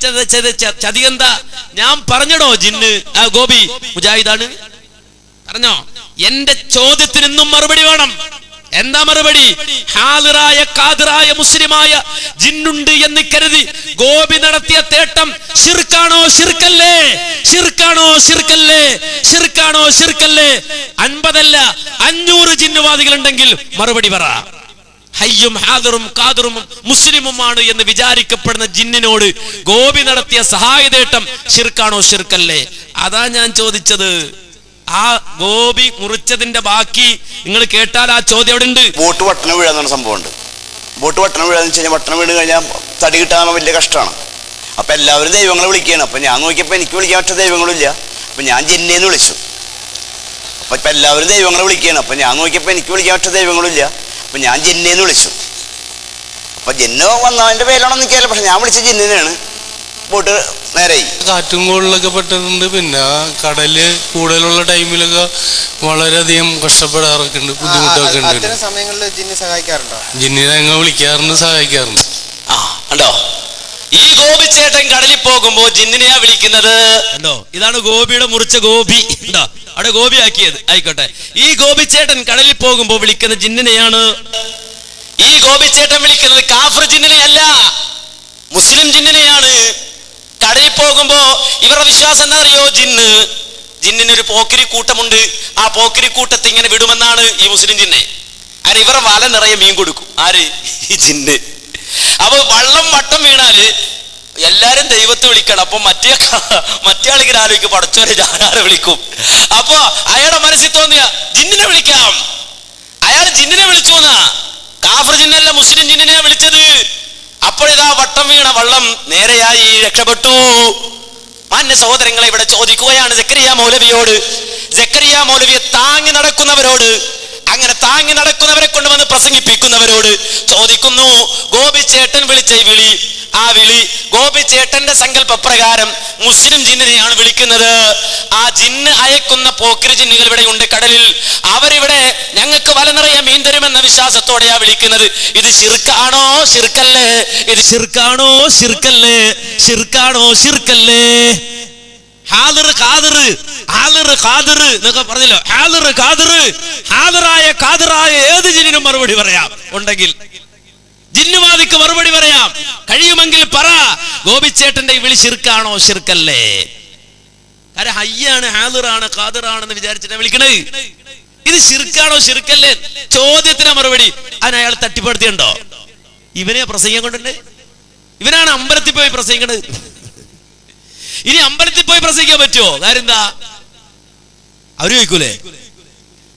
ചതിയെന്താ? ഞാൻ പറഞ്ഞടോ ജിന്ന് ഗോപി മുജാഹിദാണ് പറഞ്ഞോ? എന്റെ ചോദ്യത്തിന് ഇന്നും മറുപടി വേണം. എന്താ മറുപടി? ഹാദിറായ കാദിറായ മുസ്ലിമായ ജിന്നുണ്ട് എന്ന് കരുതി ഗോപി നടത്തിയ തേട്ടം ശിർക്കാണോ ശിർക്കല്ലേ? ശിർക്കാണോ ശിർക്കല്ലേ? ശിർക്കാണോ ശിർക്കല്ലേ? 50 അല്ല 500 ജിന്നുവാദികൾ ഉണ്ടെങ്കിൽ മറുപടി പറ. ഹയ്യും ഹാദിറും കാദിറും മുസ്ലിമുമാണ് എന്ന് വിചാരിക്കപ്പെടുന്ന ജിന്നിനോട് ഗോപി നടത്തിയ സഹായതേട്ടം ശിർക്കാണോ ശിർക്കല്ലേ? അതാ ഞാൻ ചോദിച്ചത്. ആ ഗോപി മുറിച്ചതിന്റെ ബാക്കി നിങ്ങൾ കേട്ടാൽ ആ ചോദ്യം എവിടെ ഉണ്ട്? ബോട്ട് വട്ടണം വീഴാന്ന് സംഭവം ഉണ്ട്. ബോട്ട് വട്ടണം വീഴാന്ന് വെച്ച് കഴിഞ്ഞാൽ വട്ടണം വീണ് കഴിഞ്ഞാൽ തടി കിട്ടാൻ വലിയ കഷ്ടമാണ്. അപ്പൊ എല്ലാവരും ദൈവങ്ങളെ വിളിക്കുകയാണ്. അപ്പൊ ഞാൻ നോക്കിയപ്പോ എനിക്ക് വിളിക്കാൻ പറ്റ ദൈവങ്ങളും ഇല്ല. അപ്പൊ ഞാൻ ജിന്നേന്ന് വിളിച്ചു. അപ്പൊ ഇപ്പൊ എല്ലാവരും ദൈവങ്ങളെ വിളിക്കുകയാണ്. അപ്പൊ ഞാൻ നോക്കിയപ്പോ എനിക്ക് വിളിക്കാൻ പറ്റ ദൈവങ്ങളും ഇല്ല. അപ്പൊ ഞാൻ ജിന്നേന്ന് വിളിച്ചു. അപ്പൊ ജിന്നോ വന്നതിന്റെ പേരാണോ നിൽക്കാറില്ല, പക്ഷെ ഞാൻ വിളിച്ച ജിന്നിനാണ്. ബോട്ട് നേരെയായി. കാറ്റും കോളിലൊക്കെ പെട്ടിട്ടുണ്ട്. പിന്നെ കടല് കൂടുതലുള്ള ടൈമിലൊക്കെ വളരെയധികം കഷ്ടപ്പെടാറൊക്കെ ഉണ്ട്, ബുദ്ധിമുട്ടൊക്കെ ഉണ്ട്. സമയങ്ങളിൽ ജിന്നി സഹായിക്കാറുണ്ടോ? ജിന്നിനെ ഞങ്ങൾ വിളിക്കാറുണ്ട്, സഹായിക്കാറുണ്ട്. കണ്ടോ, ഈ ഗോപിച്ചേട്ടൻ കടലിൽ പോകുമ്പോ ജിന്നിനെയാ വിളിക്കുന്നത്. കണ്ടോ, ഇതാണ് ഗോപിയുടെ മുറിച്ച ഗോപി. ഉണ്ടോ അവിടെ ഗോപി ആക്കിയത്? ആയിക്കോട്ടെ. ഈ ഗോപിച്ചേട്ടൻ കടലിൽ പോകുമ്പോ വിളിക്കുന്ന ജിന്നിനെയാണ്. ഈ ഗോപിച്ചേട്ടൻ വിളിക്കുന്നത് കാഫർ ജിന്നിനെയല്ല, മുസ്ലിം ജിന്നിനെയാണ്. കടലിൽ പോകുമ്പോ ഇവരുടെ വിശ്വാസം എന്താ അറിയോ? ജിന്നിനൊരു പോക്കിരി കൂട്ടമുണ്ട്. ആ പോക്കിരി കൂട്ടത്തെ ഇങ്ങനെ വിടുമെന്നാണ് ഈ മുസ്ലിം ജിന്നെ. അങ്ങനെ ഇവരുടെ വല നിറയെ മീൻ കൊടുക്കും. ആര്? ഈ ജിന്ന്. അപ്പൊ വള്ളം വട്ടം വീണാല് എല്ലാരും ദൈവത്തെ വിളിക്കണം. അപ്പൊ മറ്റേ ആളിങ്ങനെ ആലോചിക്കും, പടച്ചോനെ ഞാനാരെ വിളിക്കും? അപ്പൊ അയാളുടെ മനസ്സിൽ തോന്നിയ ജിന്നിനെ വിളിക്കാം. അയാൾ ജിന്നിനെ വിളിച്ചു എന്നാ. കാഫർ ജിന്നല്ല, മുസ്ലിം ജിന്നിനെയാ വിളിച്ചത്. അപ്പോഴിതാ വട്ടം വീണ വള്ളം നേരെയായി, രക്ഷപ്പെട്ടു. മാന്യ സഹോദരങ്ങളെ, ഇവിടെ ചോദിക്കുകയാണ് സക്കരിയ മൗലവിയോട്, സക്കരിയ മൗലവിയെ താങ്ങി നടക്കുന്നവരോട്, അങ്ങനെ താങ്ങി നടക്കുന്നവരെ കൊണ്ടുവന്ന് പ്രസംഗിപ്പിക്കുന്നവരോട് ചോദിക്കുന്നു, ഗോപിച്ചേട്ടൻ വിളിച്ച ഈ വിളി, ആ വിളി ഗോപിച്ചേട്ടന്റെ സങ്കല്പപ്രകാരം മുസ്ലിം ജിന്നിനെയാണ് വിളിക്കുന്നത്. ആ ജിന്ന് അയക്കുന്ന പോക്കിരി ജിന്നുകൾ ഇവിടെ ഉണ്ട് കടലിൽ. അവരിവിടെ ഞങ്ങൾക്ക് വല നിറയെ മീൻ തരുമെന്ന വിശ്വാസത്തോടെയാ വിളിക്കുന്നത്. ഇത് ശിർക്കാണോ ശിർക്കല്ലേ? ഇത് ശിർക്കാണോ ശിർക്കല്ലേ? ശിർക്കാണോ ശിർക്കല്ലേ? ഹാദിർ ഖാദിർ, ഹാദിർ ഖാദിർ എന്നൊക്കെ പറഞ്ഞല്ലോ. ഹാദിർ ഖാദിർ, ഹാദിറായ കാദിറായ ഏത് ജിന്നിനും മറുപടി പറയാം. ഉണ്ടെങ്കിൽ ജിന്നുവാദിക്ക് മറുപടി പറയാം. കഴിയുമെങ്കിൽ പറ, ഗോപിച്ചേട്ടന്റെ ഈ വിളി ശിർക്കാണോ ശിർക്കല്ലേ? കാരണം ഹയ്യാണ്, ഹാദിറാണ്, ഖാദിറാണെന്ന് വിചാരിച്ചിട്ടാ വിളിക്കണത്. ഇത് ശിർക്കാണോ ശിർക്കല്ലേ? ചോദ്യത്തിന് മറുപടി അതിന് അയാൾ തട്ടിപ്പെടുത്തിയുണ്ടോ? ഇവനെ പ്രസംഗം കൊണ്ടുണ്ട്. ഇവനാണ് അമ്പലത്തിൽ പോയി പ്രസംഗിക്കണത്. ഇനി അമ്പലത്തിൽ പോയി പ്രസംഗിക്കാൻ പറ്റുമോ? കാര്യം എന്താ? അവര് ചോദിക്കൂലേ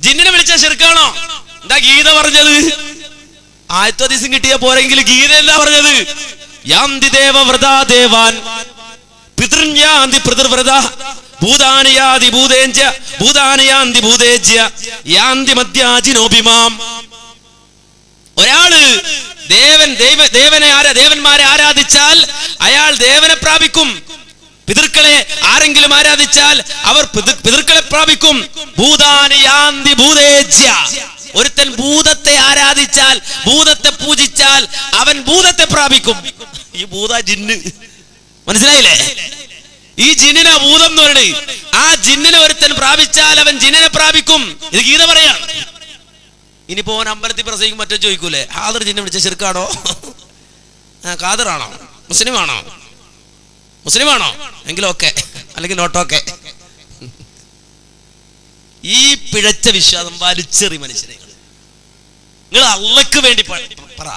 ജിന്നിനെ വിളിച്ച ശിർക്കാണോ? എന്താ ഗീത പറഞ്ഞത്? ആയത്തും ഹദീസും കിട്ടിയ പോരെങ്കിൽ ഗീത എന്താ പറഞ്ഞത്? യാന്തി ദേവവ്രതാ ദേവാൻ പിതൃന്യാന്തി പിതൃവ്രത ഭൂതാനയാതി ഭൂതേജ്യ ഭൂതാനയാന്തി ഭൂതേജ്യ യാന്തി മദ്യാജിനോഭിമാം. ഒരാള് ദേവന്മാരെ ആരാധിച്ചാൽ അയാൾ ദേവനെ പ്രാപിക്കും. പിതൃക്കളെ ആരെങ്കിലും ആരാധിച്ചാൽ അവർ പിതൃക്കളെ പ്രാപിക്കും. ഭൂതാനി യാന്തി ഭൂതേജ്യ. ഒരുത്തൻ ഭൂതത്തെ ആരാധിച്ചാൽ, ഭൂതത്തെ പൂജിച്ചാൽ അവൻ ഭൂതത്തെ പ്രാപിക്കും. ഈ ഭൂത ജിന്ന്, മനസ്സിലായില്ലേ? ഈ ജിന്നിനെ ഭൂതം എന്ന് പറയുന്നത്. ആ ജിന്നിനെ ഒരുത്തൻ പ്രാപിച്ചാൽ അവൻ ജിന്നിനെ പ്രാപിക്കും. ഇത് ഗീത പറയാണ്. ഇനിയിപ്പോ ഓൻ അമ്പലത്തിൽ പ്രസംഗിക്കും മറ്റോ ചോദിക്കൂലേ, ഹാദർ ജിന്നെ വിളിച്ച ശിർക്കാണോ, ഖാദറാണോ, മുസ്ലിമാണോ? മുസ്ലിമാണോ എങ്കിലും ഓക്കെ, അല്ലെങ്കിൽ നോട്ടോക്കെ. ഈ പിഴച്ച വിശ്വാസം വലിച്ചെറി മനുഷ്യനെ. നിങ്ങൾ അള്ളക്ക് വേണ്ടി പറ,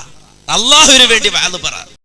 അള്ളാഹുവിന് വേണ്ടി വാല് പറ.